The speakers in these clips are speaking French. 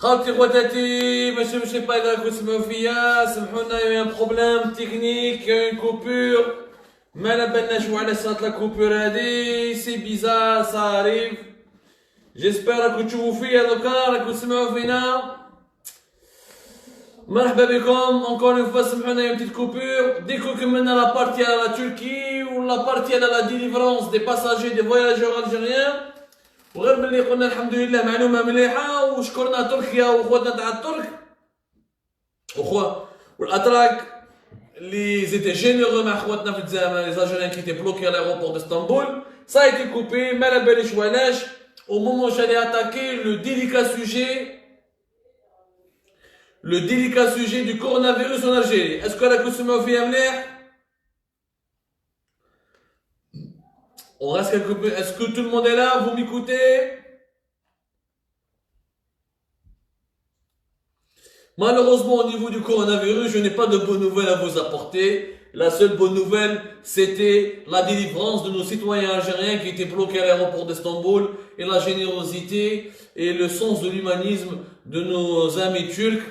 خالتي خواتاتي ماشي با إذا راكم تسمعوا فيا سمحونا يا ان بروبليم تكنيك يا ان كوبور ما على بالناش وعلاش صارت لا كوبور هادي سي بيزار سا اريف جيسبر راكم تشوفوا فيا دوكا راكم تسمعوا فينا مرحبا بكم اونكور اون فوا سمحونا يا بتيت كوبور ديكو كملنا لا بارتي على لا تركي ولا بارتي على لا ديليفرونس دي باساجي دي فواياجور الجيريان وغير ملي قلنا الحمد لله معلومه مليحه وشكرنا تركيا وخواتنا تاع الترك والاتراك اللي زيتي جينيرو مع خواتنا في الجزائر لي زاجيريان كي تي بلوكي على الايروبور داسطنبول سا ايتي كوبي ما على باليش وعلاش au moment où j'allais attaquer le délicat sujet du coronavirus en Algérie. Est-ce que la consommation fait amener? On reste quelque peu. Est-ce que tout le monde est là? Vous m'écoutez? Malheureusement, au niveau du coronavirus, je n'ai pas de bonnes nouvelles à vous apporter. La seule bonne nouvelle, c'était la délivrance de nos citoyens algériens qui étaient bloqués à l'aéroport d'Istanbul et la générosité et le sens de l'humanisme de nos amis turcs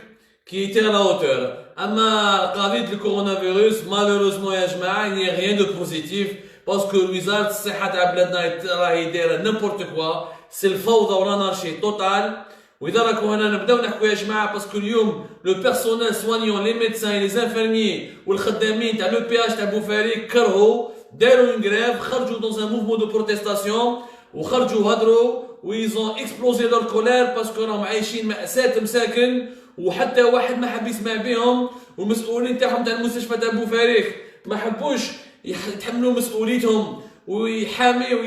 qui étaient à la hauteur. Ama قضية le coronavirus, malheureusement يا جماعة, il n'y a rien de positif parce que وزارة الصحة تاع بلادنا راهي دايرة n'importe quoi, c'est الفوضى والانارشي توتال. وإذا راكم هنا نبداو نحكوا يا جماعة باسكو اليوم لو بيرسونيل سوانيون لي ميدسان لي زانفيرميي والخدامين تاع لو بي اش تاع بوفاريك كرهوا داروا اون غريف خرجوا دون ان موفمون دو بروتيستاسيون وخرجوا هضروا ويزون اكسبلوزي لور كولير باسكو راهم عايشين مأساة مساكن وحتى واحد ما حب يسمع بهم والمسؤولين تاعهم تاع المستشفى تاع بوفاريك ما حبوش يتحملوا مسؤوليتهم ويحاميوا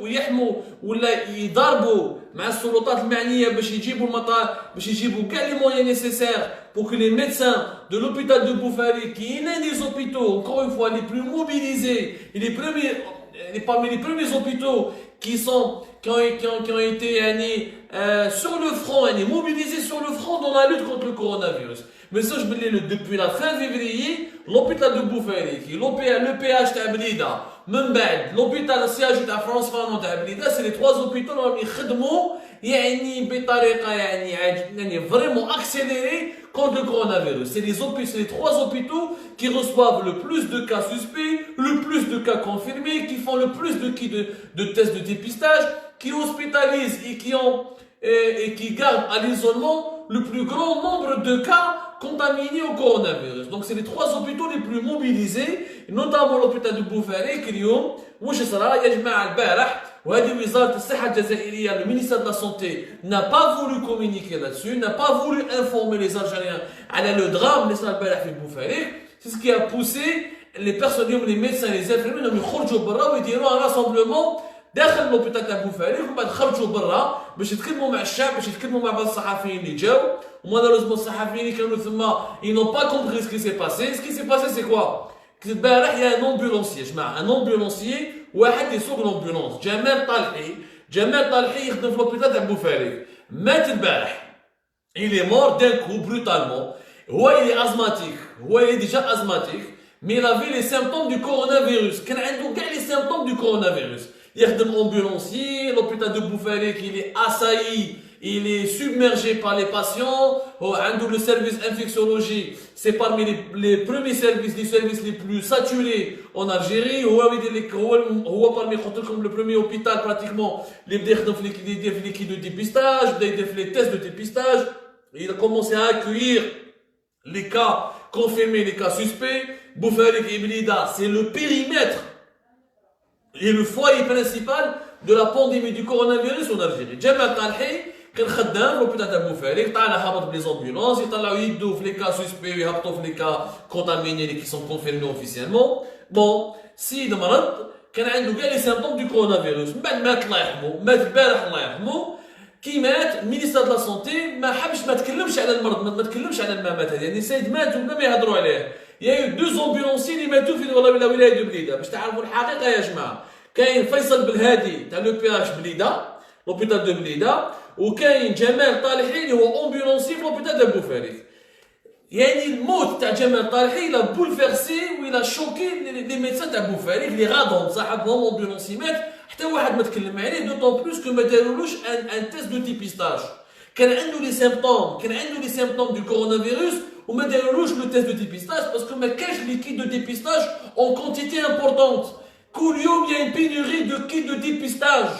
ويحموا ولا يضربوا مع السلطات المعنيه باش يجيبوا المطار باش يجيبوا كاع لي مويان نيسيسير pour que les médecins de l'hôpital de Boufarik qui est l'un des hôpitaux encore une fois les plus mobilisés et les premiers parmi les premiers hôpitaux qui ont été sur le front mobilisés sur le front dans la lutte contre le coronavirus. Mais ça je me dis depuis la fin février l'hôpital de Boufarik le PH تاع بليده من بعد l'hôpital السياجي تاع فرانس فانون تاع بليده سي لي 3 hôpitaux راهم يخدموا بطريقه vraiment accélérée contre le coronavirus. C'est les 3 hôpitaux qui reçoivent le plus de cas suspects, le plus de cas confirmés, qui font le plus de tests de dépistage, qui hospitalisent et qui gardent à l'isolement le plus grand nombre de cas contaminés au coronavirus. Donc c'est les 3 hôpitaux les plus mobilisés, notamment l'hôpital de Boufarik اليوم. واش صرا يا جماعه البارح وهذه وزاره الصحه الجزائريه le ministère de la santé n'a pas voulu communiquer là-dessus, n'a pas voulu informer les Algériens على le drame اللي صار البارح في بوفاريك. C'est ce qui a poussé les personnes les médecins les infirmiers انهم يخرجوا برا ويديروا un rassemblement داخل لوبيتال تاع بوفاريك ومن بعد خرجوا برا باش يتكلموا مع الشعب باش يتكلموا مع بعض الصحفيين اللي جاو ومالوريزمون الصحفيين اللي كانوا ثم ils n'ont pas compris ce qui s'est passé. Ce qui s'est passé c'est quoi? البارح يا ان امبولونسي يا جماعه ان امبولونسي واحد يسوق الامبولونس جمال طالحي يخدم في لوبيتال تاع بوفاريك مات البارح il est mort d'un coup brutalement. هو il est asthmatique هو il est déjà asthmatique mais il avait les symptômes du coronavirus كان عنده كاع les symptômes du coronavirus. يخدم ambulancier l'hôpital de Boufarik il est assailli il est submergé par les patients. Le service infectiologie, c'est parmi les premiers services, les services les plus saturés en Algérie. Parmi le premier hôpital pratiquement, les kits de dépistage, les tests de dépistage. Il a commencé à accueillir les cas confirmés, les cas suspects. Boufarik et Blida, c'est le périmètre et le foyer principal de la pandémie du coronavirus en Algérie. Jamal Talhi كان خدام في لوبيتال تاع بوفاريك طالع هابط بلي زومبولونس يطلعوا يدو في لي كا سوسبي ويهبطوا في لي كا كونتاميني اللي كي سون كونفيرمي اوفيسيالمون. بون سيد مرض كان عنده كاع لي سيمبتوم دو كورونا فيروس من بعد مات الله يرحمه مات البارح الله يرحمه. كي مات المينيستر دو لا سونتي ما حبش ما تكلمش على المرض ما تكلمش على الممات هذه يعني السيد مات وبلا ما يهضروا عليه. يا دو زومبولونسي اللي ماتوا في ولايه دو بليده. باش تعرفوا الحقيقه يا جماعه كاين فيصل بالهادي تاع لو بي اش بليده لوبيتال دو بليده وكاين جمال طالحي اللي هو امبولونسي في لوبيتال دو بوفاريك. يعني الموت تاع جمال طالحي لا بولفيرسي ولا شوكي لي ميدسان تاع بوفاريك اللي غادهم صاحبهم امبولونسي مات حتى واحد ما تكلم عليه دوطون بلوس كو ما دارولوش ان تيست دو ديبيستاج. كان عنده لي سيمبتوم du coronavirus وما داروش le test de dépistage parce que ما كاش les kits de dépistage en quantité importante. كل يوم il y a une pénurie de kits de dépistage.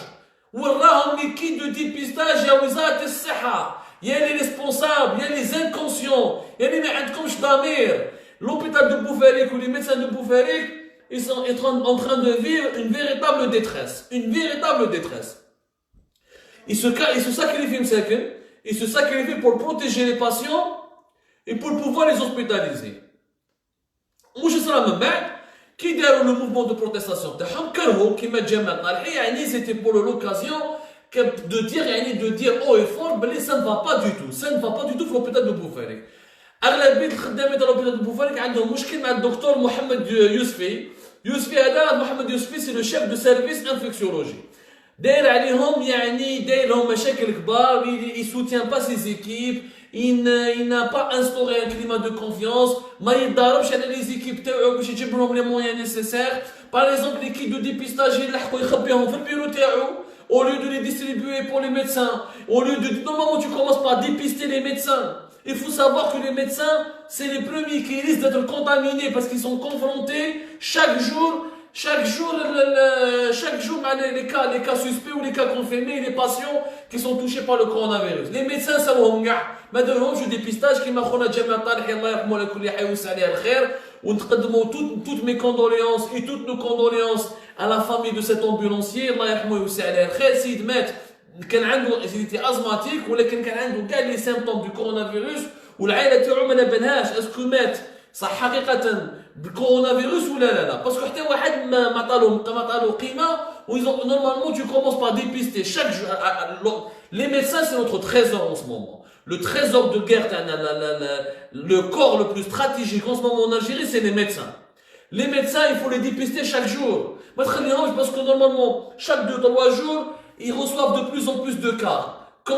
وراهم les kits de dépistage يا وزارة الصحة. Il y a les responsables, il y a les inconscients, il y a les ما عندكمش ضمير. L'hôpital de Boufarik ou les médecins de Boufarik, ils sont en train de vivre une véritable détresse. Une véritable détresse. Ils se sacrifient, ils se sacrifient pour protéger les patients et pour pouvoir les hospitaliser. واش صرا من بعد كي داروا le mouvement de protestation تاعهم كرهوا كيما جمال طالحي يعني c'était pour l'occasion de dire haut et fort بلي ça ne va pas du tout في l'hôpital de Boufarik. اغلبيه الخدامين تاع l'hôpital de Boufarik عندهم مشكل مع الدكتور محمد يوسفي هذا محمد يوسفي سي لو شيف دو سيرفيس انفكسيولوجي داير عليهم يعني داير لهم مشاكل كبار il soutient pas ses équipes il n'a pas instauré un climat de confiance ما يتضاربش على les équipes تاعو باش يجيب لهم les moyens nécessaires par exemple l'équipe de dépistage يلحقوا يخبيهم في البيرو تاعو au lieu de les distribuer pour les médecins au lieu de normalement tu commences par dépister les médecins. Il faut savoir que les médecins, c'est les premiers qui risquent d'être contaminés parce qu'ils sont confrontés chaque jour les cas suspects ou les cas confirmés, les patients qui sont touchés par le coronavirus. Les médecins, ça va m'gah. Maintenant, je dépistage qui m'a khona Jamel Talhi, Allah yarhamou la kulli hayy wa sali al-khair. ونقدموا toutes mes condoléances et toutes nos condoléances à la famille de cet ambulancier. Allah yarhamou wa sali al-khair. سيد مات كان عنده était asthmatique ولكن كان عنده كاع لي سيمبتوم دو كورونافيروس والعائله تاعو ما نبنهاش اسكو مات صح حقيقه بالكورونافيروس ولا لا باسكو حتى واحد ما عطالو قيمه normalement tu commences par dépister chaque jour. Les médecins c'est notre trésor en ce moment. Le trésor de guerre le corps le plus stratégique en ce moment en Algérie c'est les médecins. Les médecins il faut les dépister chaque jour. ما تخليهمش parce que normalement chaque 2-3 jours ils reçoivent de plus en plus de cas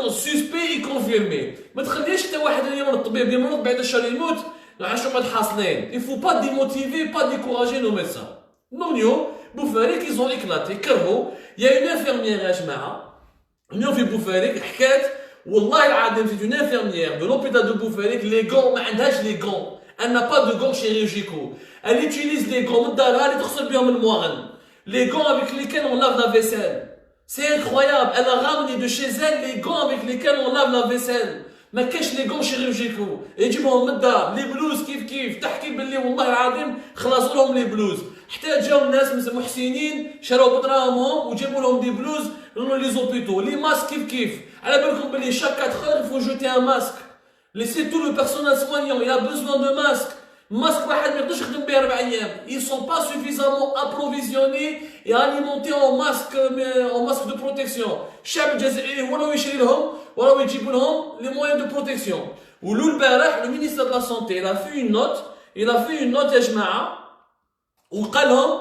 suspects et confirmés. ما تخليش حتى واحد اليوم الطبيب يمرض بعد الشهر يموت عاشوا ما حاصلين. Il faut pas démotiver, pas décourager nos médecins. نونيو بوفاريك ils ont éclaté كرهوا. Il y a une infirmière يا جماعه نيو في بوفاريك حكات والله العظيم c'est une infirmière de l'hôpital de Boufarik les gants ما عندهاش les gants. Elle n'a pas de gants chirurgicaux. Elle utilise les gants من دارها اللي تغسل بهم المواغن. Les gants avec lesquels on lave la vaisselle. C'est incroyable, elle a ramené de chez elle les gants avec lesquels on lave la vaisselle. ما كاش les gants chirurgicaux. يجيبهم من الدار، les blouses كيف تحكي باللي والله العظيم خلصوا لهم les blouses. حتى جاو الناس محسنين شراو بدراهمهم وجابوا لهم دي بلوز لي زوبيتو، لي ماسك كيف. على بالكم باللي chaque 4 heures il faut jeter un masque. Laissez tout le personnel soignant, il a besoin de masques. masque واحد ما يقدرش يخدم به 4 ايام. Ils sont pas suffisamment approvisionnés et alimentés en masque de protection. الشعب الجزائري هو اللي يشري لهم ولا يجيب لهم les moyens de protection. ولو البارح le ministère de la santé il a fait une note يا جماعه وقال لهم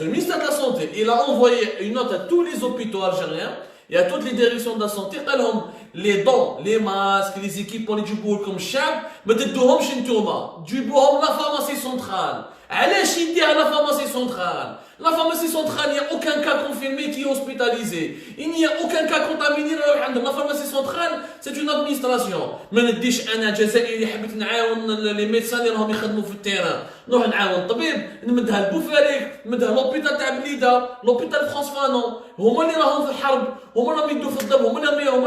le ministère de la santé il a envoyé une note à tous les hôpitaux algériens et à toutes les directions de la santé قال لهم les dons, les masques, les équipements اللي يجيبوه لكم الشعب ما تدوهمش نتوما جيبوهم لا فارماسي سنترال. علاش يديها لا فارماسي سنترال؟ La pharmacie centrale, il n'y a aucun cas confirmé qui est hospitalisé. Il n'y a aucun cas contaminé. La pharmacie centrale, c'est une administration. ما نديش انا جزائري حبيت نعاون لي ميدسان اللي راهم يخدموا في التيران نروح نعاون طبيب نمدها لبوفاريك نمدها لوبيتال تاع بليده لوبيتال فرانس فانون هما اللي راهم في الحرب هما راهم يدوا في الضرب هما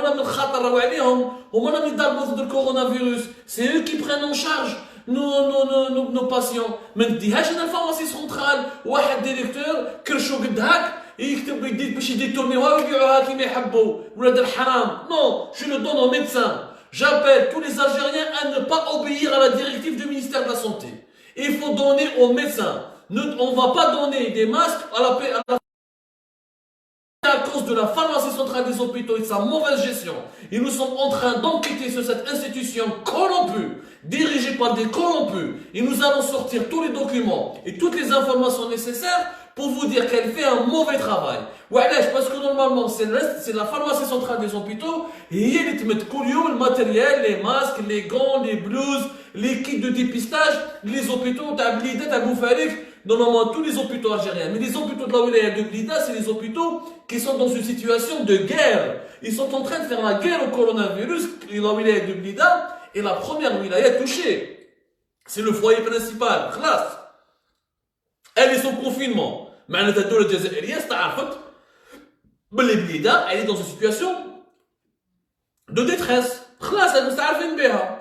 راهم الخطر راهو عليهم هما راهم يضربوا ضد الكورونا فيروس. C'est eux qui prennent en charge nos patients. ما نديهاش انا الفارماسي سنترال واحد ديريكتور كرشو قد هاك يكتب يدير باش يديتورنيوها ويبيعوها كيما يحبوا ولاد الحرام. Non, je le donne aux médecins. J'appelle tous les Algériens à ne pas obéir à la directive du ministère de la Santé. Il faut donner aux médecins. On ne va pas donner des masques à cause de la pharmacie centrale des hôpitaux et de sa mauvaise gestion. Et nous sommes en train d'enquêter sur cette institution corrompue, dirigée par des corrompus. Et nous allons sortir tous les documents et toutes les informations nécessaires pour vous dire qu'elle fait un mauvais travail. Parce que normalement, c'est la pharmacie centrale des hôpitaux et il y a le matériel, les masques, les gants, les blouses, les kits de dépistage, les hôpitaux, t'as Boufarik, normalement tous les hôpitaux algériens, mais les hôpitaux de la wilaya de Blida, c'est les hôpitaux qui sont dans une situation de guerre. Ils sont en train de faire la guerre au coronavirus, la wilaya de Blida est la première wilaya touchée. C'est le foyer principal, classe. Elle est sous confinement. معناتها الدولة الجزائرية استعرفت باللي بليدة elle est dans une situation de détresse. خلاص مستعرفين بها.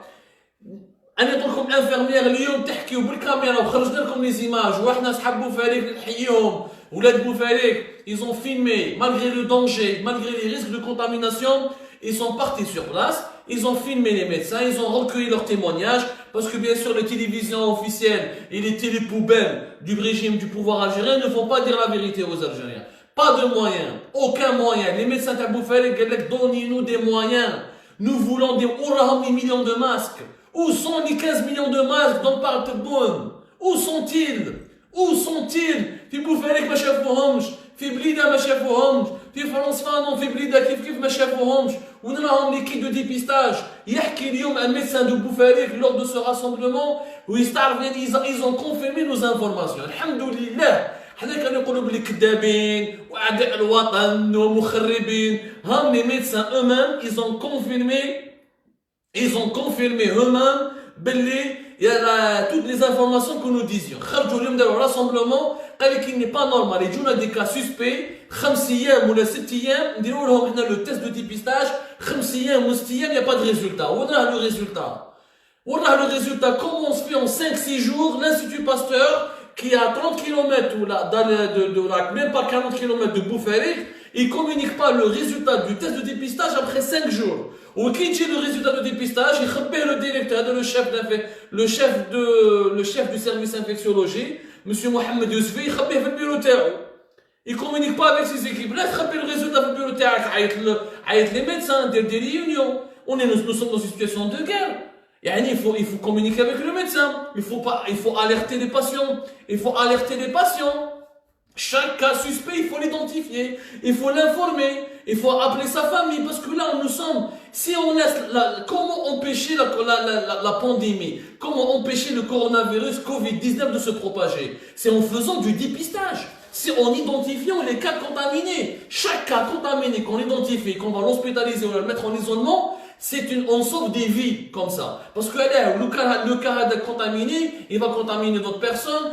انا نقول لكم انفيرميير اليوم تحكيو بالكاميرا وخرجنا لكم لي زيماج وحنا صحاب بوفاريك نحييهم ولاد بوفاريك ils ont filmé malgré le danger, malgré les risques de contamination, ils sont partis sur place, ils ont filmé les médecins, ils ont recueilli leurs témoignages parce que bien sûr les télévisions officielles et les télépoubelles du régime du pouvoir algérien ne vont pas dire la vérité aux Algériens. Pas de moyens, aucun moyen. Les médecins de Boufarek, donnez-nous des moyens. Nous voulons des millions de masques. Où sont les 15 millions de masques dont parle Tebboune? Où sont-ils? Où sont-ils? في بوفاريك ما شافوهمش، في بليدة ما شافوهمش، في فرنسا في بليدة كيف ما شافوهمش، ونراهم ليكيب دو ديبيستاج. يحكي اليوم un médecin de بوفاريك lors de ce rassemblement où ils ont confirmé nos informations. الحمد لله. حنا كانوا يقولوا بلي كذابين واعداء الوطن ومخربين. هم les médecins eux-mêmes ils ont confirmé eux-mêmes باللي il y a toutes les informations que nous disions. خرجوا اليوم داروا rassemblement قال لك il n'est pas normal يجونا des cas suspects 5 ايام ولا 6 ايام نديروا لهم احنا le test de dépistage 5 ايام و 6 ايام il y a pas de résultat. وراه le résultat. وراه le résultat comment on se fait en 5-6 jours l'Institut Pasteur qui est à 30 km ou là, même pas 40 km de Boufarek, il ne communique pas le résultat du test de dépistage après 5 jours. Ou qui dit le résultat de dépistage, il récupère le directeur, le chef du service infectiologie, M. Mohamed Yousfi, il récupère le bureau terre. Il ne communique pas avec ses équipes. Là, il récupère le résultat du bureau terre avec les médecins, des réunions. Nous sommes dans une situation de guerre. Il faut communiquer avec le médecin. Il faut alerter les patients. Chaque cas suspect, il faut l'identifier. Il faut l'informer. Il faut appeler sa famille. Parce que là, nous sommes. Si on laisse comment empêcher la pandémie? Comment empêcher le coronavirus Covid-19 de se propager? C'est en faisant du dépistage. C'est en identifiant les cas contaminés. Chaque cas contaminé qu'on identifie, qu'on va l'hospitaliser ou le mettre en isolement, on sauve des vies comme ça. Parce que là, le cas contaminé, il va contaminer d'autres personnes.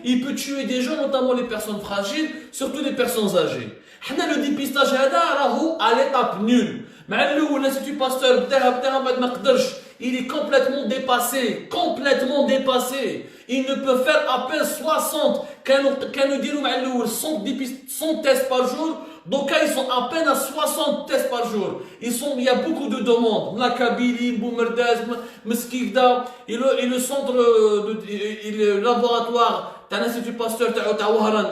Il peut tuer des gens, notamment les personnes fragiles, surtout les personnes âgées. Le dépistage à l'étape nulle. L'Institut Pasteur, il est complètement dépassé. Il ne peut faire à peine 60. Quand nous disons 100 tests par jour, donc ils sont à peine à 60 tests par jour. Il y a beaucoup de demandes. La Kabylie, Boumerdaz, Meskigda, et le centre, le laboratoire de l'Institut Pasteur,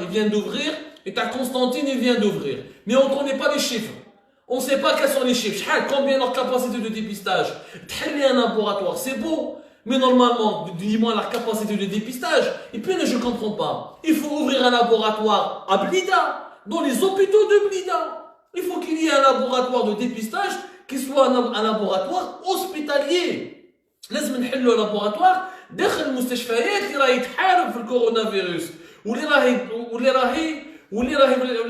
il vient d'ouvrir, et Constantine, il vient d'ouvrir. Mais on ne connaît pas les chiffres. On ne sait pas quels sont les chiffres. Combien leur capacité de dépistage? Un laboratoire, c'est beau. Mais normalement, dis-moi la capacité de dépistage. Et puis, je ne comprends pas. Il faut ouvrir un laboratoire à Blida, dans les hôpitaux de Blida. Il faut qu'il y ait un laboratoire de dépistage qui soit un laboratoire hospitalier. لازم نحلوا laboratoire داخل المستشفيات اللي راهي تحارب في الكورونا واللي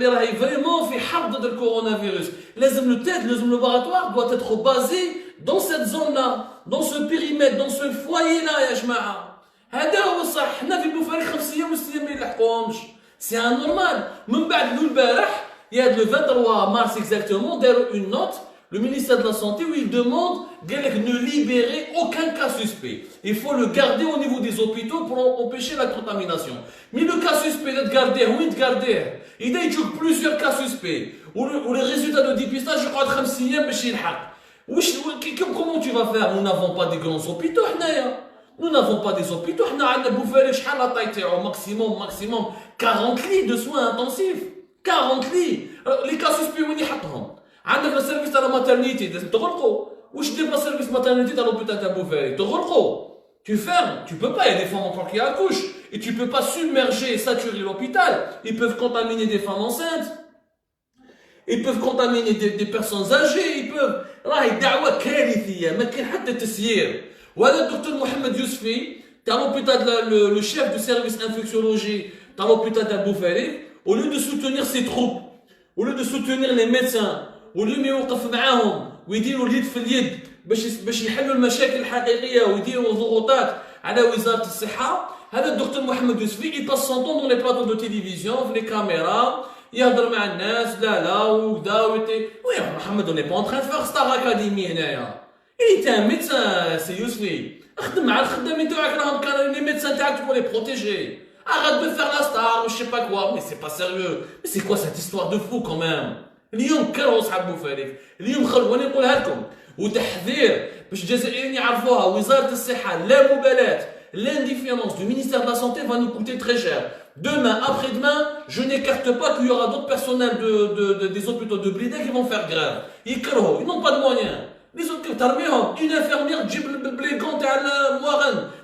راهي vraiment في حرب ضد الكورونا. لازم le laboratoire doit être basé dans cette zone-là, dans ce périmètre, dans ce foyer-là يا جماعة. هذا هو الصح. حنا في بوفاريك 5 أيام و6 أيام ما يلحقوهمش. C'est anormal. من بعد البارح, il y a le 23 mars exactement, داروا une note, le ministère de la Santé, où il demande de ne libérer aucun cas suspect. Il faut le garder au niveau des hôpitaux pour empêcher la contamination. Mais le cas suspect, il garder, où il garder? Il y a plusieurs cas suspects. Où les résultats de dépistage, je crois, 5 أيام باش يلحق. Comment tu vas faire? Nous n'avons pas des grands hôpitaux. Nous n'avons pas des hôpitaux. Nous avons maximum 40 lits de soins intensifs. 40 lits. Les cas suspects, où ils sont? عندك السيرفيس تاع الماترنيتي لازم تغلقوا. واش دير بالسيرفيس ماترنيتي تاع l'hôpital تاع بوفاريك؟ تغلقوا. Tu fermes. Tu peux pas. Il y a des femmes encore qui accouchent. Et tu peux pas submerger et saturer l'hôpital. Ils peuvent contaminer des femmes enceintes. Ils peuvent contaminer des personnes âgées. Ils peuvent. راهي دعوة كارثية. ما كاين حتى تسيير. وهذا الدكتور محمد يوسفي تاع l'hôpital le chef du service infectiologie تاع l'hôpital تاع بوفاريك au lieu de soutenir ses troupes au lieu de soutenir les médecins au lieu ما يوقف معاهم ويديروا اليد في اليد باش يحلوا المشاكل الحقيقيه ويديروا ضغوطات على وزاره الصحه. هذا الدكتور محمد يوسفي il passe son temps dans les plateaux de télévision في les caméras يهضر مع الناس لا وكذا وي محمد on n'est pas en train de faire Star Academy هنايا. il était un médecin سي يوسفي خدم مع الخدامين تاعك راهم كانوا les médecins تاعك pour les protéger. arrête de faire la star ou je sais pas quoi mais c'est pas sérieux mais c'est quoi cette histoire de fou quand même. اليوم كرهوا صحاب بوفاريك اليوم خلوا وانا نقولها لكم وتحذير باش الجزائريين يعرفوها وزاره الصحه لا مبالاه. L'indifférence du ministère de la Santé va nous coûter très cher. Demain, après-demain, je n'écarte pas qu'il y aura d'autres personnels des hôpitaux de Blida qui vont faire grève. Ils n'ont pas de moyens. Les autres, une infirmière, les gants,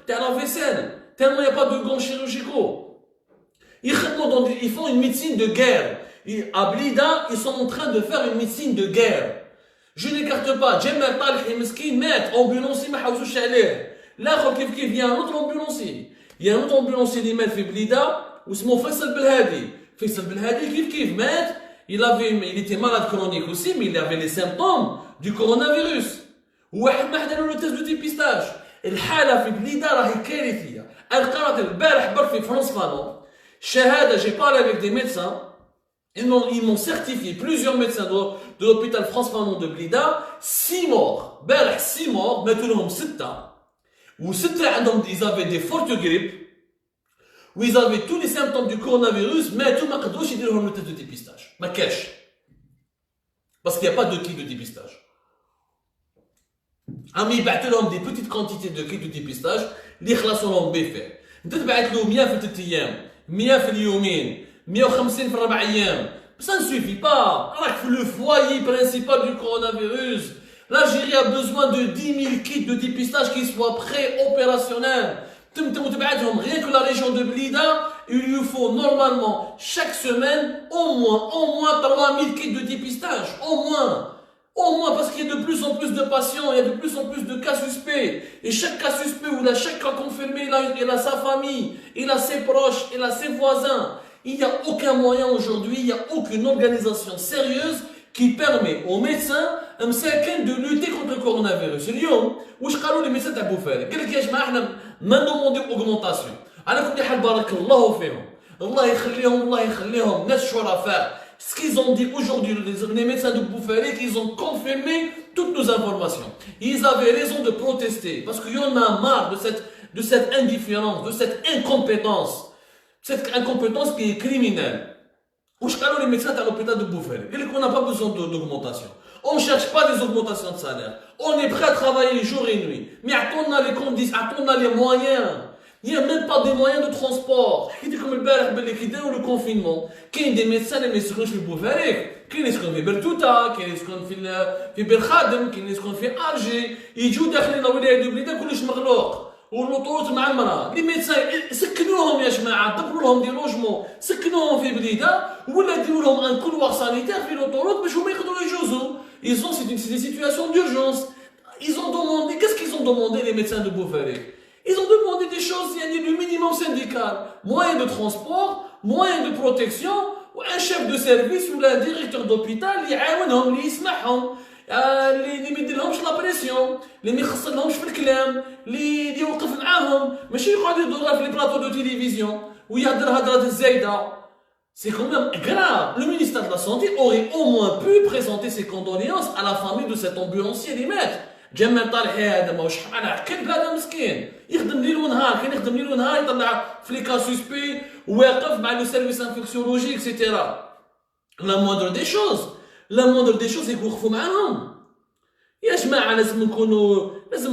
t'as la vaisselle. Tellement il n'y a pas de gants chirurgicaux. Ils font une médecine de guerre. À Blida, ils sont en train de faire une médecine de guerre. Je n'écarte pas. Djemal Talhi Meskin, maître, ambulancier, ma haoussouch aléh. Là, il y a un autre ambulancier. Il y a un autre ambulancier qui est fait Blida, ou c'est mon Faisal Belhadi. Faisal Belhadi, maître, il était malade chronique aussi, mais il avait les symptômes du coronavirus. Ou le test de dépistage. الحالة في بليدة راهي كارثية. قرأت البارح برك في فرنسا فانو. شهادة j'ai parlé avec des médecins. Ils m'ont certifié, plusieurs médecins de l'hôpital France Fanon de Blida, 6 morts. بارح 6 morts, maintenant 6. Ils avaient des fortes grippes, où ils avaient tous les symptômes du coronavirus, mais tout le monde a le test de dépistage. Ma cache. Parce qu'il n'y a pas de kit de dépistage. Ils battent des petites quantités de kits de dépistage, les classes ont fait. Ils battent 100 في 3 أيام, 100 في اليومين, 150 في 4 أيام. Ça ne suffit pas. Le foyer principal du coronavirus. L'Algérie a besoin de 10 000 kits de dépistage qui soient pré-opérationnels. Rien que la région de Blida, il lui faut normalement chaque semaine au moins 3 000 kits de dépistage. Au moins parce qu'il y a de plus en plus de patients, il y a de plus en plus de cas suspects. Et chaque cas suspect ou chaque cas confirmé, il a sa famille, il a ses proches, il a ses voisins. Il n'y a aucun moyen aujourd'hui, il n'y a aucune organisation sérieuse qui permet aux médecins de lutter contre le coronavirus. اليوم واش قالوا les médecins تاع بوفاريك؟ قال لك يا جماعه احنا ما نومونديو اوغمونطاسيون. على كل حال بارك الله فيهم. الله يخليهم ناس شرفاء. Ce qu'ils ont dit aujourd'hui, les médecins de Boufarik, ils ont confirmé toutes nos informations. Ils avaient raison de protester parce qu'il y en a marre de cette indifférence, de cette incompétence. Cette incompétence qui est criminelle. Où je parle les médecins à l'hôpital de Boufarik. On n'a pas besoin d'augmentation. On ne cherche pas des augmentations de salaire. On est prêt à travailler jour et nuit. Mais on a les conditions, on a les moyens. Il n'y a même pas des moyens de transport. Comme le confinement. Qu'il y a des médecins qui sont في بوفاريك. Qu'il y a des في برتوتا, qu'il y a des في بالخادم, qu'il y a des في ألجي. يجوا داخلين الولاية دو بليدة كلش مغلوق. والمطورات معمرة. Les médecins سكنوهم يا جماعة. دبروا لهم دي لوجمون. سكنوهم في بليدة. ولا ديروا لهم ان couloir sanitaire في l'autoroute باش هما يقدروا يجوزوا. C'est des situations d'urgence. Ils ont demandé, qu'est-ce qu'ils ont demandé les médecins de Boufarik? Ils ont demandé des choses, il y a le minimum syndical. Moyens de transport, moyens de protection, ou un chef de service ou un directeur d'hôpital, اللي يسمعهم, اللي ما يديرلهمش لا بريسيون, اللي ما يخسرلهمش في الكلام, اللي يوقف معاهم, ماشي يقعد يدور في لي بلاطو دو تيليفزيون ويهضر هضرات الزايده. C'est quand même grave. Le ministère de la Santé aurait au moins pu présenter ses condoléances à la famille de cet ambulancier les maîtres. جمال طالحي هذا ماهوش حالة كلب هذا مسكين يخدم ليل ونهار كان يخدم ليل ونهار يطلع في لي كا سوسبي وواقف مع لو سيرفيس انفكسيولوجي اكسيتيرا. لا موندر دي شوز يوقفوا معاهم. يا جماعة لازم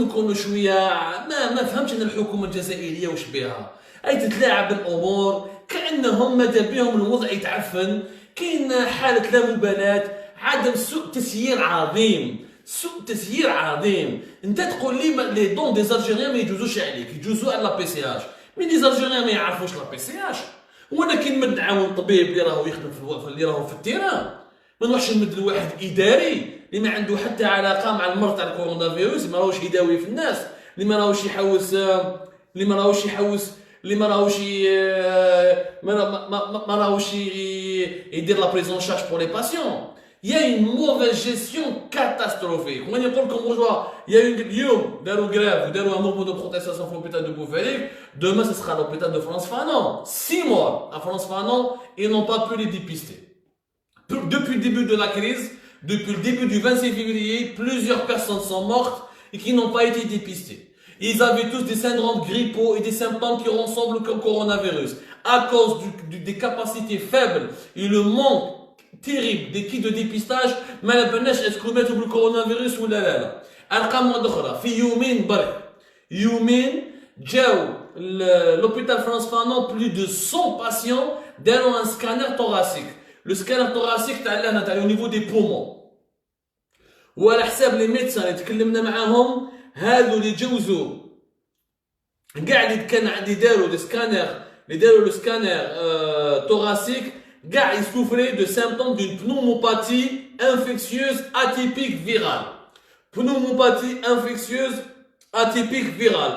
نكونوا شوية ما فهمتش ان الحكومة الجزائرية واش بها. اي تتلاعب بالامور كأنهم ماذا بهم الوضع يتعفن. كاين حالة لا مبالاة عدم سوء تسيير عظيم. انت تقول لي لي دون دي الجيريان ما يجوزوش عليك يجوزوا على لا بي سي اش. مي لي الجيريان ما يعرفوش لا بي سي اش. وانا كي نمد عاون طبيب اللي راهو يخدم اللي راهو في التيران ما نروحش نمد لواحد اداري اللي ما عنده حتى علاقه مع المرض تاع الكورونا فيروس ما راهوش يداوي في الناس. اللي ما راهوش يحوس اللي ما راهوش يحوس اللي ما راهوش ما راهوش يدير لا بريز ان شارج بور لي باسيون. Il y a une mauvaise gestion catastrophique. On يقول لكم bourgeois, il y a اليوم داروا grève وداروا un mouvement de protestation في l'hôpital de Bouffalif. Demain ce sera l'hôpital de France Fanon. 6 morts à France Fanon, ils n'ont pas pu les dépister. Depuis le début de la crise, depuis le début du 26 février, plusieurs personnes sont mortes et qui n'ont pas été dépistées. Ils avaient tous des syndromes grippaux et des symptômes qui ressemblent au coronavirus. À cause des capacités faibles et le manque terrible des kits de dépistage, ما نبناش اسكو ماتوا بالكورونافيروس ولا لا. ارقام اخرى في يومين جاو l'hôpital France Fanon plus de 100 patients داروا un scanner thoracique. Le scanner thoracique تاع au niveau des poumons. وعلى حساب les médecins اللي تكلمنا معاهم هذو اللي جوزوا كاع اللي كان عندي داروا le scanner thoracique gars, il souffrait de symptômes d'une pneumopathie infectieuse atypique virale. Pneumopathie infectieuse atypique virale.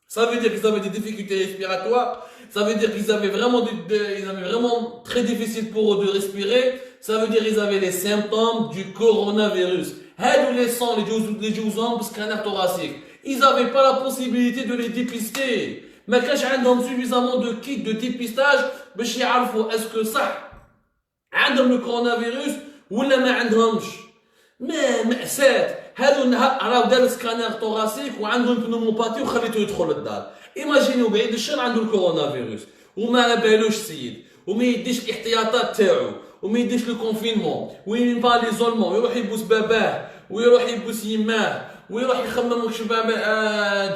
Ça veut dire qu'ils avaient des difficultés respiratoires. Ça veut dire qu'ils avaient vraiment, ils avaient vraiment très difficile pour eux de respirer. Ça veut dire qu'ils avaient les symptômes du coronavirus. Les sangs, les jouons, scanner thoracique. Ils n'avaient pas la possibilité de les dépister. ما كانش عندهم suffisamment de kits de dépistage باش يعرفوا اسكو صح عندهم الكورونافيروس ولا ما عندهمش. مأساة. هادو راهو دار سكانر طوراسيك وعندهم بنوموباتي وخليته يدخل للدار. ايماجينيو بعيد الشر عنده الكورونافيروس وما على بالوش السيد وما يديش الاحتياطات تاعو وما يديش لو كونفينمون وين با ليزولمون ويروح يبوس باباه ويروح يبوس يماه ويروح يخمم واش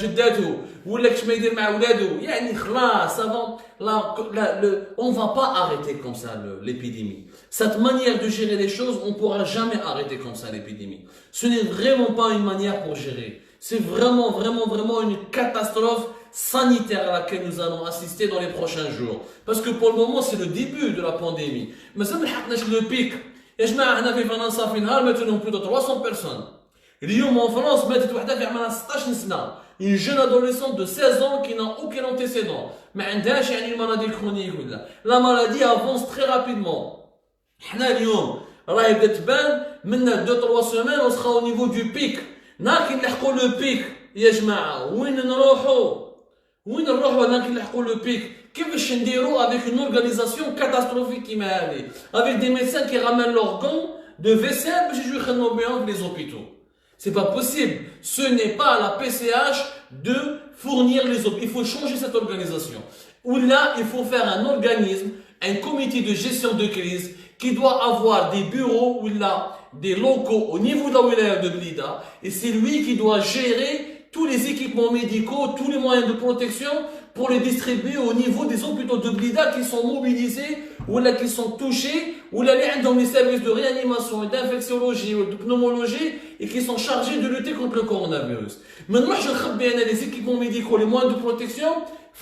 جداته ولا كش ما يدير مع ولادو. يعني خلاص on va pas arrêter comme ça l'épidémie. Cette manière de gérer les choses, on pourra jamais arrêter comme ça l'épidémie. Ce n'est vraiment pas une manière pour gérer. C'est vraiment une catastrophe sanitaire à laquelle nous allons assister dans les prochains jours. Parce que pour le moment, c'est le début de la pandémie. Mais ça ne حقناش le pic. يا جماعة هنا في فرنسا في نهار ماتوا plus de 300 personnes. اليوم en France ماتت وحده في عمرها 16 سنة. Une jeune adolescente de 16 ans qui n'a aucun antécédent. ما عندهاش يعني maladie chronique ولا. La maladie avance très rapidement. حنا اليوم راهي بدات تبان منا 2-3 semaines on sera au niveau du pic. نهار كي نلحقوا لو بيك يا جماعة وين نروحوا نهار كي نلحقوا لو بيك كيفاش نديروا avec une organisation catastrophique كيما هذه avec des médecins qui ramènent leurs gants de vaisselle باش يجوا يخدموا بهم في les hôpitaux. C'est pas possible. Ce n'est pas à la PCH de fournir les hôpitaux. Il faut changer cette organisation. Ou là, il faut faire un organisme, un comité de gestion de crise qui doit avoir des bureaux ou là, des locaux au niveau de la wilaya de Blida. Et c'est lui qui doit gérer tous les équipements médicaux, tous les moyens de protection pour les distribuer au niveau des hôpitaux de Blida qui sont mobilisés ou là qui sont touchés ou là dans les services de réanimation et d'infectiologie ou de pneumologie et qui sont chargés de lutter contre le coronavirus. Maintenant, je vais les équipements médicaux, les moyens de protection,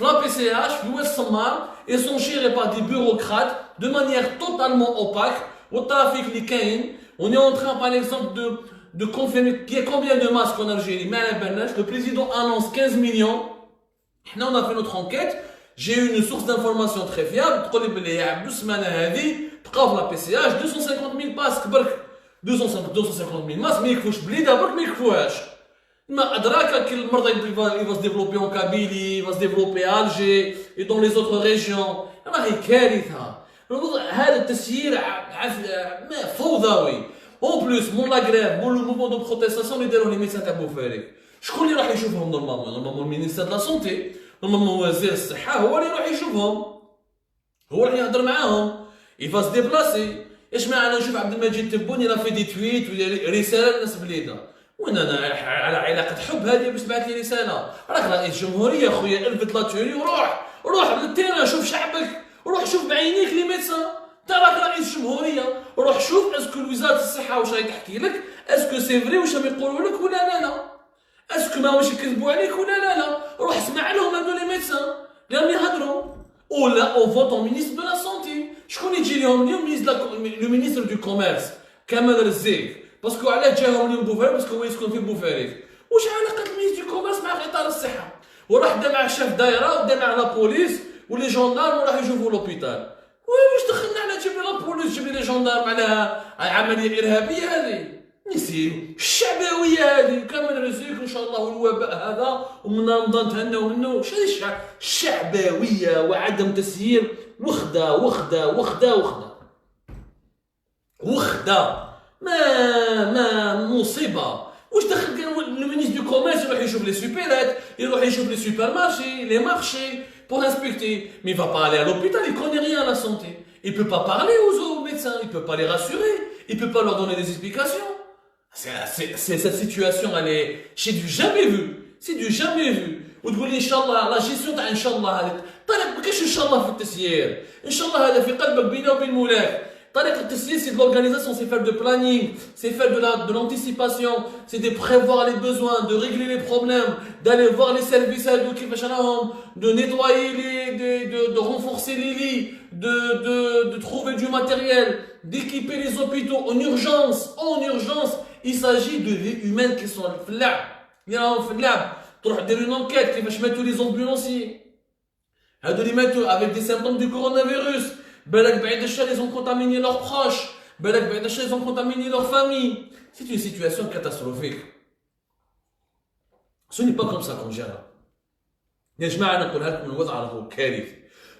la PCH, l'Ouest Samar, et sont gérés par des bureaucrates de manière totalement opaque. Au trafic l'Ikain, on est en train, par exemple, de confirmer qu'il y a combien de masques en Algérie. Mais à la le président annonce 15 millions. Là, on a fait notre enquête. J'ai eu une source d'information très fiable. La PCH, 250 000 masques. 250 000 masques, mais il faut que mais il faut ما أدراك كل مرضى il va se développer en Kabylie, il va se développer à Alger et dans les autres régions. راهي كارثة. هذا التسيير فوضوي. En plus, mon la grève, le mouvement de protestation اللي داروا les médecins تاع بوفاريك. شكون اللي راح يشوفهم نورمالمون المينيستر دو لا سونتي، نورمالمون وزير الصحة هو اللي راح يشوفهم. هو اللي يهضر معاهم. Il va se déplacer. ايش معنى انا نشوف عبد المجيد تبوني راه في دي تويت ولا رسالة للناس بليدة. وين انا على علاقة حب هذه باش تبعث لي رسالة. راك رئيس جمهورية خويا الفت لا توري وروح للتيران شوف شعبك، روح شوف بعينيك لي ميدسان. انت راك رئيس جمهورية، روح شوف اسكو وزارة الصحة واش راهي تحكي لك، اسكو سي فري واش راهم يقولوا لك ولا لا. اسكو ماهوش يكذبوا عليك ولا لا. روح اسمع لهم هذو لي ميدسان اللي راهم يهضروا. ولا او فوت او مينيستر دو لا سونتي. شكون يجي لهم اليوم لو مينيستر دو كوميرس كمال الرزيق. باسكو علاش جاهم اليوم بوفاريك؟ باسكو هو يسكن في بوفاريك. واش علاقه المينيس دو كوميرس مع قطاع الصحه؟ وراح دا مع الشيف دايره ودا مع لا بوليس ولي جوندارم وراح يشوفوا لوبيتال. واش دخلنا على جيب لي لا بوليس جيب لي لي جوندارم على عمليه ارهابيه هذه؟ نسيو الشعبويه هذه كامل رزقك ان شاء الله والوباء هذا ومن رمضان تهناو منه. واش هذه الشعبويه وعدم تسيير وخده وخده وخده وخده وخده ما مصيبه. واش دخل لو مينيس دو كوميرس يروح يشوف لي سوبيرات يروح يشوف لي سوبر مارشي لي مارشي pour inspecter, mais il ne va pas aller à l'hôpital, il ne connaît rien à la santé. Il ne peut pas parler aux médecins, il ne peut pas les rassurer, il ne peut pas leur donner des explications. Cette situation, elle est, c'est du jamais vu. C'est du jamais vu. وتقول لي ان شاء الله لا جيستيون تاع ان شاء الله هذيك طريق ما كاينش ان شاء الله في التسيير. ان شاء الله هذا في قلبك بينه وبين مولاك. طريقة التسيير c'est de l'organisation, c'est faire de planning, c'est faire de l'anticipation, c'est de prévoir les besoins, de régler les problèmes, d'aller voir les services كيفاش راهم, de nettoyer de renforcer les lits, de trouver du matériel, d'équiper les hôpitaux en urgence. Il s'agit de vies humaines qui sont في اللعب. راهم في اللعب. تروح دير une enquête كيفاش ماتوا les ambulanciers. هادو اللي ماتوا avec des symptômes du coronavirus. بالك بعيد الشر ils ont contaminé leurs proches. بالك بعيد الشر ils ont contaminé leur famille. C'est une situation catastrophique. Ce n'est pas comme ça qu'on gère. يا جماعه انا نقولها لكم الوضع راهو كارثي.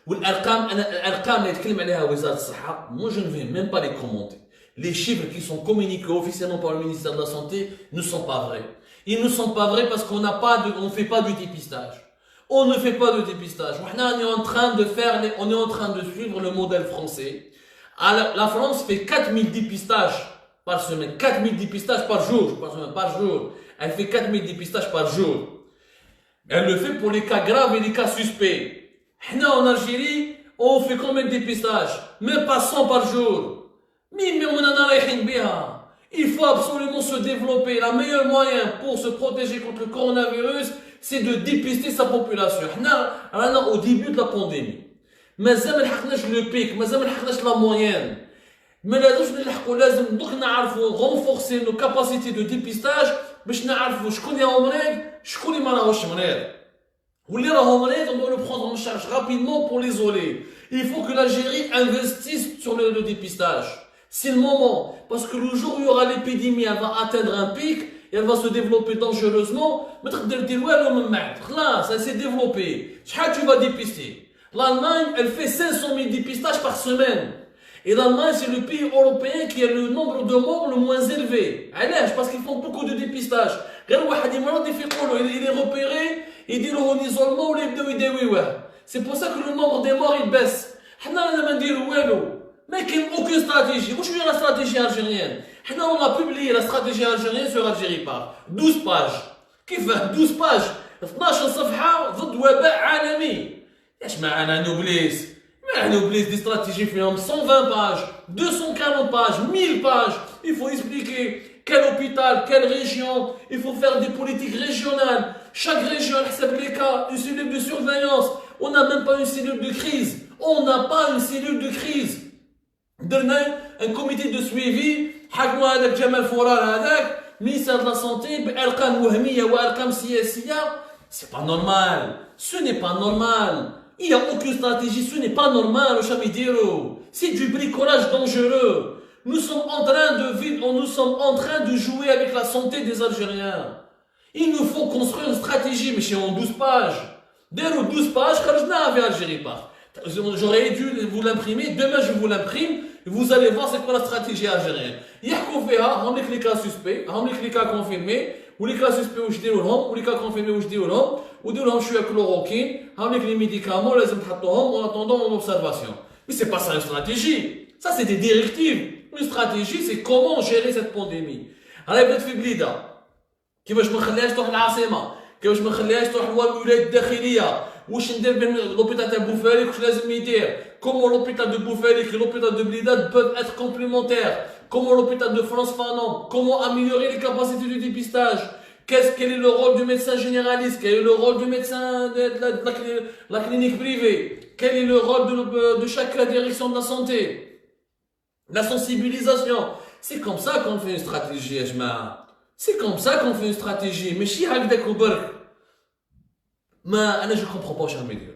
والارقام الارقام اللي يتكلم عليها وزاره الصحه moi je ne vais même pas les commenter. Les chiffres qui sont communiqués officiellement par le ministère de la Santé ne sont pas vrais. Ils ne sont pas vrais parce qu'on ne fait pas du dépistage. On ne fait pas de dépistage. On est en train de suivre le modèle français. La France fait 4000 dépistages par semaine. 4000 dépistages par jour. Par jour. Elle fait 4000 dépistages par jour. Elle le fait pour les cas graves et les cas suspects. En Algérie, on fait combien de dépistages? Même pas 100 par jour. Il faut absolument se développer. Le meilleur moyen pour se protéger contre le coronavirus, c'est de dépister sa population. On est au début de la pandémie. Mais ça ne حقناش le pic, mais ça ne حقناش la moyenne. Mais لازم دوك نعرفوا renforcer nos capacités de dépistage باش نعرفوا شكون اللي راهو مريض شكون اللي ما راهوش مريض. واللي راهو مريض on doit le prendre en charge rapidement pour l'isoler. Il faut que l'Algérie investisse sur le dépistage. C'est le moment, parce que le jour où il y aura l'épidémie, elle va atteindre un pic, et elle va se développer dangereusement. Là, ça s'est développé. Tu vas dépister. L'Allemagne, elle fait 500 000 dépistages par semaine. Et l'Allemagne, c'est le pays européen qui a le nombre de morts le moins élevé. Parce qu'ils font beaucoup de dépistages. Il est repéré, il dit en isolement, c'est pour ça que le nombre des morts, il baisse. Mais il n'y a aucune stratégie. Où est la stratégie algérienne? On a publié la stratégie algérienne sur Algérie Par. 12 pages. Qui fait 12 pages? 12 صفحة ضد وباء عالمي. ايش معنا نوبليس؟ ما نوبليس دي stratégies فيهم 120 pages, 240 pages, 1000 pages. Il faut expliquer quel hôpital, quelle région. Il faut faire des politiques régionales. Chaque région, elle sait les cas, une cellule de surveillance. On n'a même pas une cellule de crise. On n'a pas une cellule de crise. درنا un comité de suivi حكموا هذاك جمال فرار هذاك ministère de la santé بأرقام وهمية وأرقام سياسية. C'est pas normal. Ce n'est pas normal. Il n'y a aucune stratégie. Ce n'est pas normal. C'est du bricolage dangereux. Nous sommes en train de jouer avec la santé des Algériens. Il nous faut construire une stratégie, mais c'est en 12 pages. Dès 12 pages, خرجناها في Algérie Par. J'aurais dû vous l'imprimer. Demain, je vous l'imprime. Vous allez voir c'est quoi la stratégie algérienne. يحكوا فيها هم لي cas suspects, هم لي cas confirmés, ولي cas suspects واش ديروا لهم, ولي cas confirmés واش ديروا لهم, وديروا لهم شويه كلوروكين, هم لي médicaments لازم تحطوهم en attendant l'observation. Mais c'est pas ça une stratégie. Ça c'est des directives. Une stratégie c'est comment gérer cette pandémie. راهي بدات في بليده. كيفاش ما نخليهاش تروح العاصمه, كيفاش ما نخليهاش تروح الولايات الداخليه. واش ندير بين l'hôpital تاع بوفاليك واش لازم يدير. Comment l'hôpital de Bouffalik et l'hôpital de Blidad peuvent être complémentaires. Comment l'hôpital de France Fanon. Comment améliorer les capacités de dépistage. Quel est le rôle du médecin généraliste. Quel est le rôle du médecin de la clinique privée. Quel est le rôle de chaque direction de la santé. La sensibilisation. C'est comme ça qu'on fait une stratégie, Ajma. C'est comme ça qu'on fait une stratégie. Mais si هكذاك وبرك ما أنا je comprends pas واش راهم يديروا.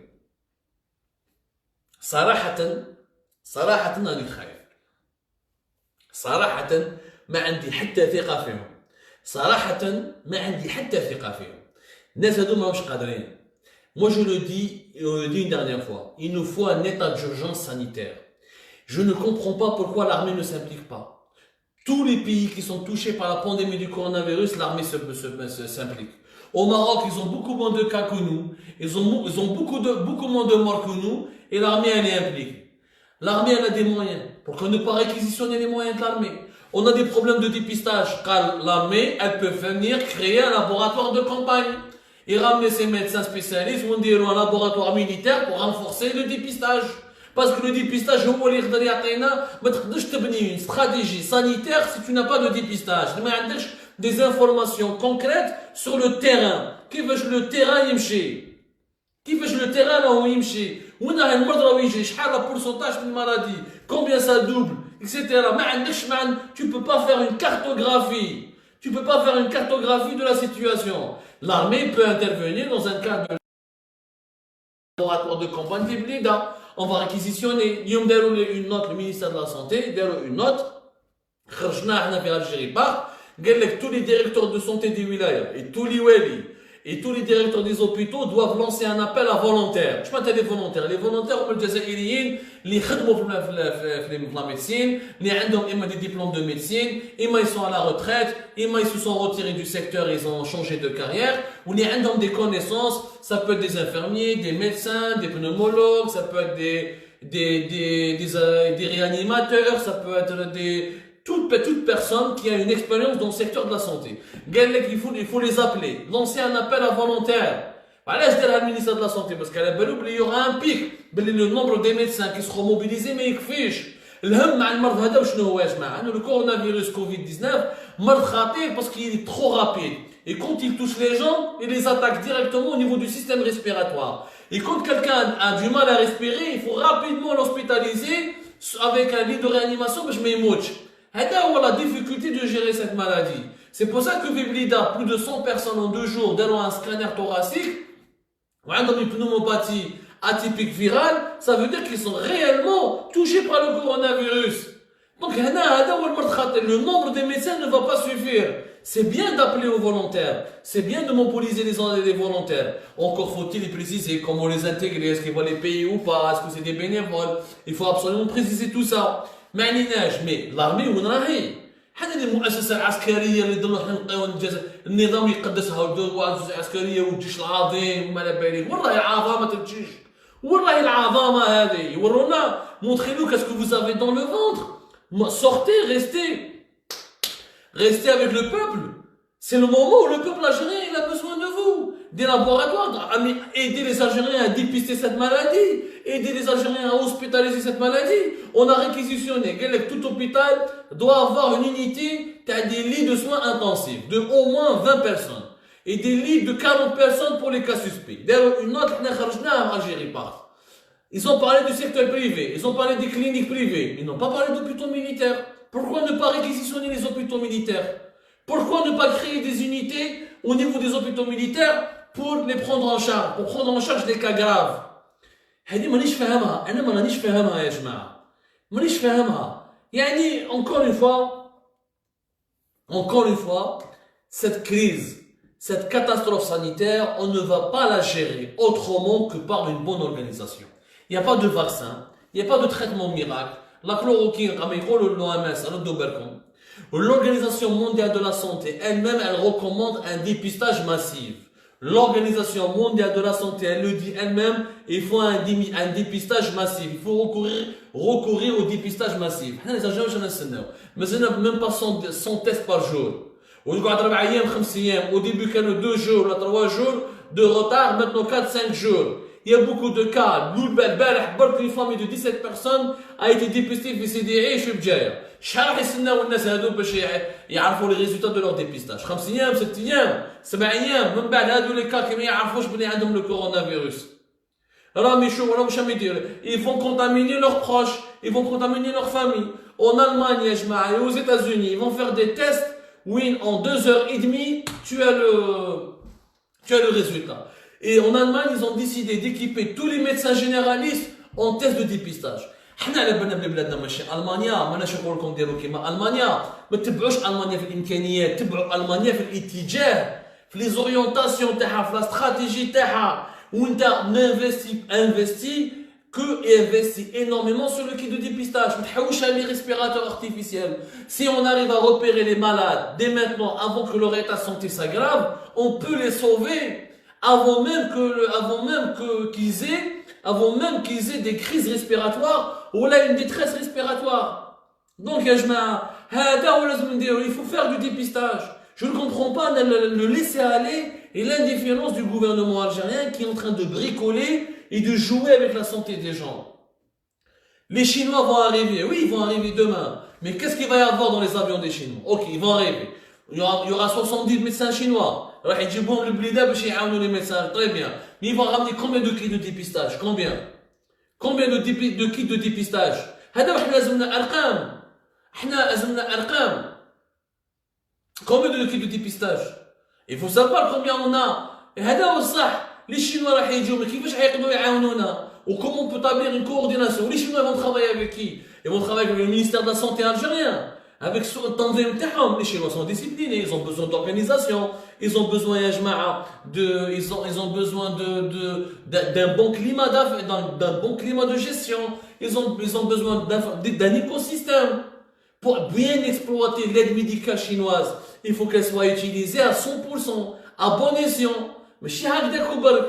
صراحة أنا خايف. صراحة ما عندي حتى ثقة فيهم. صراحة ما عندي حتى ثقة فيهم. الناس هادو ماهمش قادرين. Moi je le dis une dernière fois. Il nous faut un état d'urgence sanitaire. Je ne comprends pas pourquoi l'armée ne s'implique pas. Tous les pays qui sont touchés par la pandémie du coronavirus, l'armée s'implique. Au Maroc, ils ont beaucoup moins de cas que nous. Ils ont beaucoup moins de morts que nous. Et l'armée, elle est impliquée. L'armée, elle a des moyens. Pourquoi ne pas réquisitionner les moyens de l'armée? On a des problèmes de dépistage. Car l'armée, elle peut venir créer un laboratoire de campagne. Et ramener ses médecins spécialistes ou un laboratoire militaire pour renforcer le dépistage. Parce que le dépistage, une stratégie sanitaire si tu n'as pas de dépistage. Des informations concrètes sur le terrain. Qui veut le terrain يمشي? كيفاش le terrain là où يمشي? وين راهي المرضى ويجي؟ شحال la pourcentage de maladie? Combien ça double? Etc. Tu peux pas faire une cartographie. Tu peux pas faire une cartographie de la situation. L'armée peut intervenir dans un cadre de laboratoire de campagne des Blida. On va réquisitionner. Ils ont une note, le ministère de la Santé, une note. خرجنا في Algérie Park. قال لك tous les directeurs de santé des wilayas et tous les wali et tous les directeurs des hôpitaux doivent lancer un appel à volontaires. Je pense à des volontaires. Les volontaires هم الجزائريين اللي يخدموا في la médecine, اللي عندهم إما des diplômes de médecine, إما ils sont à la retraite, إما ils se sont retirés du secteur, ils ont changé de carrière, ou اللي عندهم des connaissances, ça peut être des infirmiers, des médecins, des pneumologues, ça peut être des réanimateurs, ça peut être toute personne qui a une expérience dans le secteur de la santé. Il faut les appeler, lancer un appel à volontaires. Voilà, je dirais au ministère de la Santé, parce qu'à la Beloub, il y aura un pic. Le nombre de médecins qui seront mobilisés, mais ils fichent. Le coronavirus Covid-19, parce qu'il est trop rapide. Et quand il touche les gens, il les attaque directement au niveau du système respiratoire. Et quand quelqu'un a du mal à respirer, il faut rapidement l'hospitaliser avec un lit de réanimation, mais je mets mouche. C'est la difficulté de gérer cette maladie. C'est pour ça que Viblida, plus de 100 personnes en 2 jours, derrière un scanner thoracique, une pneumopathie atypique virale, ça veut dire qu'ils sont réellement touchés par le coronavirus. Donc, le nombre de médecins ne va pas suffire. C'est bien d'appeler aux volontaires. C'est bien de mobiliser les volontaires. Encore faut-il les préciser, comment les intégrer, est-ce qu'ils vont les payer ou pas, est-ce que c'est des bénévoles. Il faut absolument préciser tout ça. Mais l'armée وين راهي؟ هذه المؤسسة العسكرية اللي ضلوا حنا نلقاو النظام يقدسها المؤسسة العسكرية والجيش العظيم وما على بالك، والله عظمة الجيش، والله العظمة هذه، يورونا montrez-nous qu'est-ce que vous avez dans le ventre. Sortez, restez avec le peuple. C'est le moment où le peuple algérien il a besoin de vous. Des laboratoires, aider les Algériens à dépister cette maladie, aider les Algériens à hospitaliser cette maladie. On a réquisitionné que tout hôpital doit avoir une unité qui a des lits de soins intensifs de au moins 20 personnes et des lits de 40 personnes pour les cas suspects. D'ailleurs, une autre en Algérie Park. Ils ont parlé du secteur privé, ils ont parlé des cliniques privées, ils n'ont pas parlé d'hôpitaux militaires. Pourquoi ne pas réquisitionner les hôpitaux militaires? Pourquoi ne pas créer des unités au niveau des hôpitaux militaires pour les prendre en charge, pour prendre en charge les cas graves? هذه مانيش فاهمها، أنا مانيش فاهمها يا جماعة، مانيش فاهمها. يعني encore une fois, cette crise, cette catastrophe sanitaire, on ne va pas la gérer autrement que par une bonne organisation. Il n'y a pas de vaccin, il n'y a pas de traitement miracle. La chloroquine, comme يقولوا l'OMS, l'Organisation mondiale de la santé elle-même, elle recommande un dépistage massif. L'Organisation mondiale de la santé, elle le dit elle-même, il faut un dépistage massif. Il faut recourir au dépistage massif. Les Algériens, même pas 100 tests par jour. Au début, il y a 2 jours, 3 jours de retard, maintenant 4-5 jours. Il y a beaucoup de cas. Une famille de 17 personnes a été dépistée في CDI chez Bjaïr. شحال راح يستناو الناس هادو باش يعرفوا لي ريزولتا دو لور ديبيستاج؟ 5 ايام، 6 ايام، 7 ايام من بعد هادو لي كا كي ما يعرفوش بلي عندهم لو كورونا فيروس. راهم يشوفوا راهم شنو يديروا؟ ils vont contaminer leurs proches, ils vont contaminer leur famille. En Allemagne يا جماعه et aux États-Unis, ils vont faire des tests oui, en 2h30, tu as le résultat. Et en Allemagne, ils ont décidé d'équiper tous les médecins généralistes en tests de dépistage. حنا على بالنا بلي بلادنا ماشي المانيا، ماناش نقول لكم ديروا كيما المانيا، ما تتبعوش المانيا في الامكانيات، تبعوا المانيا في الاتجاه، في لي زوريونتاسيون تاعها، في لا استراتيجي تاعها، وانت انفستي et investit énormément sur le kit de dépistage. Les respirateurs artificiels. Si on arrive à repérer les malades dès maintenant, avant que leur état de santé s'aggrave, on peut les sauver avant même qu'ils aient des crises respiratoires ou là une détresse respiratoire. Donc, il faut faire du dépistage. Je ne comprends pas le laisser aller et l'indifférence du gouvernement algérien qui est en train de bricoler et de jouer avec la santé des gens. Les Chinois vont arriver, oui, ils vont arriver demain. Mais qu'est-ce qu'il va y avoir dans les avions des Chinois? Ok, ils vont arriver. Il y aura 70 médecins chinois. Alors, ils disent, bon, le blida, les médecins, très bien. Mais ils vont ramener combien de kits de dépistage? Combien de kits de dépistage? Combien de kits de dépistage? Il faut savoir combien on a. Et les Chinois راح يجوا mais كيفاش حيقدروا يعاونونا ou comment on peut établir une coordination. Les Chinois vont travailler avec qui? Ils vont travailler avec le ministère de la Santé algérien, avec le tandem تاعهم. Les Chinois sont disciplinés, ils ont besoin d'organisation, ils ont besoin d'un bon climat de gestion, ils ont besoin d'un écosystème. Pour bien exploiter l'aide médicale chinoise, il faut qu'elle soit utilisée à 100%, à bon escient. ماشي هكذاك وبرك.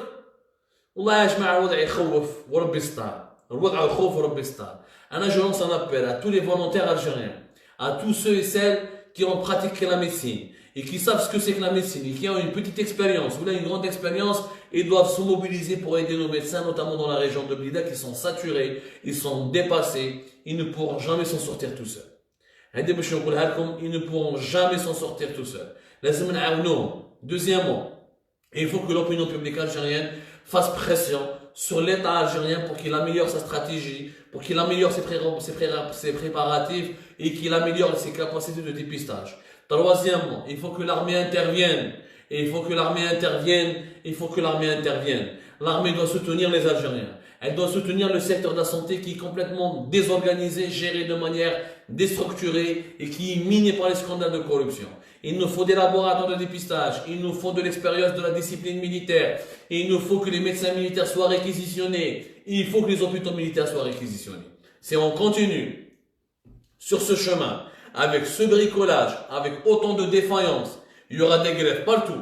والله يا جماعه الوضع يخوف وربي يستر. الوضع يخوف وربي يستر. انا je lance un appel à tous les volontaires algériens, à tous ceux et celles qui ont pratiqué la médecine et qui savent ce que c'est que la médecine et qui ont une petite expérience ou là une grande expérience et doivent se mobiliser pour aider nos médecins, notamment dans la région de Blida, qui sont saturés, ils sont dépassés, ils ne pourront jamais s'en sortir tout seuls. Ils ne pourront jamais s'en sortir tout seuls. Deuxièmement, il faut que l'opinion publique algérienne fasse pression sur l'État algérien pour qu'il améliore sa stratégie, pour qu'il améliore ses préparatifs et qu'il améliore ses capacités de dépistage. Troisièmement, il faut que l'armée intervienne. L'armée doit soutenir les Algériens. Elle doit soutenir le secteur de la santé qui est complètement désorganisé, géré de manière déstructurée et qui est miné par les scandales de corruption. Il nous faut des laboratoires de dépistage, il nous faut de l'expérience de la discipline militaire, il nous faut que les médecins militaires soient réquisitionnés, il faut que les hôpitaux militaires soient réquisitionnés. Si on continue sur ce chemin, avec ce bricolage, avec autant de défaillances, il y aura des grèves partout.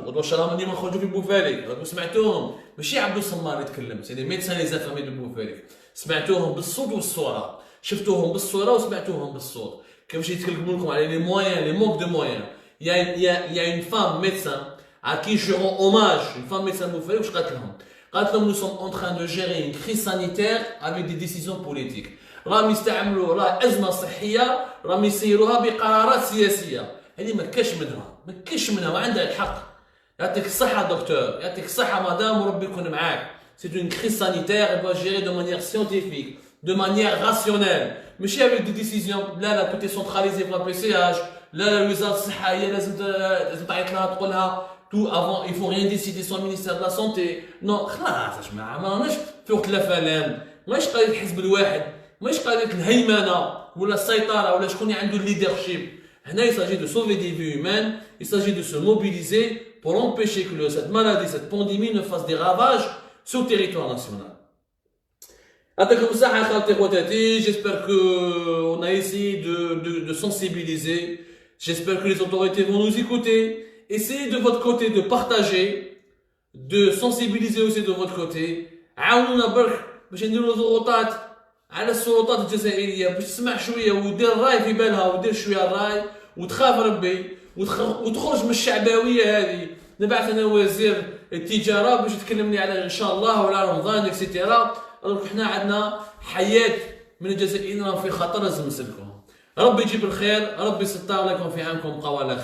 C'est les médecins les infirmiers de Boufalik. سمعتوهم بالصوت والصورة. شفتوهم بالصورة وسمعتوهم بالصوت. كيفاش يتكلموا لكم على les moyens, les manques de moyens. Il y a une femme médecin à qui je rends hommage, une femme médecin de Boufalik, je قالت لهم nous sommes en train de gérer une crise sanitaire avec des décisions politiques. راهم يستعملوا أزمة صحية راهم يسيروها بقرارات سياسية. هذه ما كاش منها وعندها الحق. يعطيك الصحة دكتور، يعطيك الصحة مدام وربي يكون معاك. C'est une crise sanitaire, elle doit gérer de manière scientifique, de manière rationnelle. ماشي avec des décisions là tout est centralisé par le PCH. لا وزارة الصحة هي لازم تعيط لها تقول لها tout avant il faut rien décider sans le ministère de la santé. Non خلاص يا جماعة ما راناش في وقت الافلام. ماش قضية الحزب الواحد، ماش قضية الهيمنة ولا السيطرة ولا شكون عنده الليدرشيب. هنا il s'agit de sauver des vies humaines, il s'agit de se mobiliser pour empêcher que cette maladie, cette pandémie ne fasse des ravages sur le territoire national. J'espère qu'on a essayé de sensibiliser. J'espère que les autorités vont nous écouter. Essayez de votre côté de partager, de sensibiliser aussi de votre côté. عاونونا برك باش نديروا ضغوطات على السلطات الجزائرية باش تسمع شوية ودير الراي في بالها ودير شوية الراي وتخاف ربي وتخرج من الشعبوية هذه. نبعث انا وزير التجارة باش يتكلمني على ان شاء الله ولا رمضان اكسيتيرا. حنا عندنا حياة من الجزائريين راهم في خطر لازم نسلكوهم. ربي يجيب الخير، ربي يستر، الله يكون في عونكم، بقاو على خير.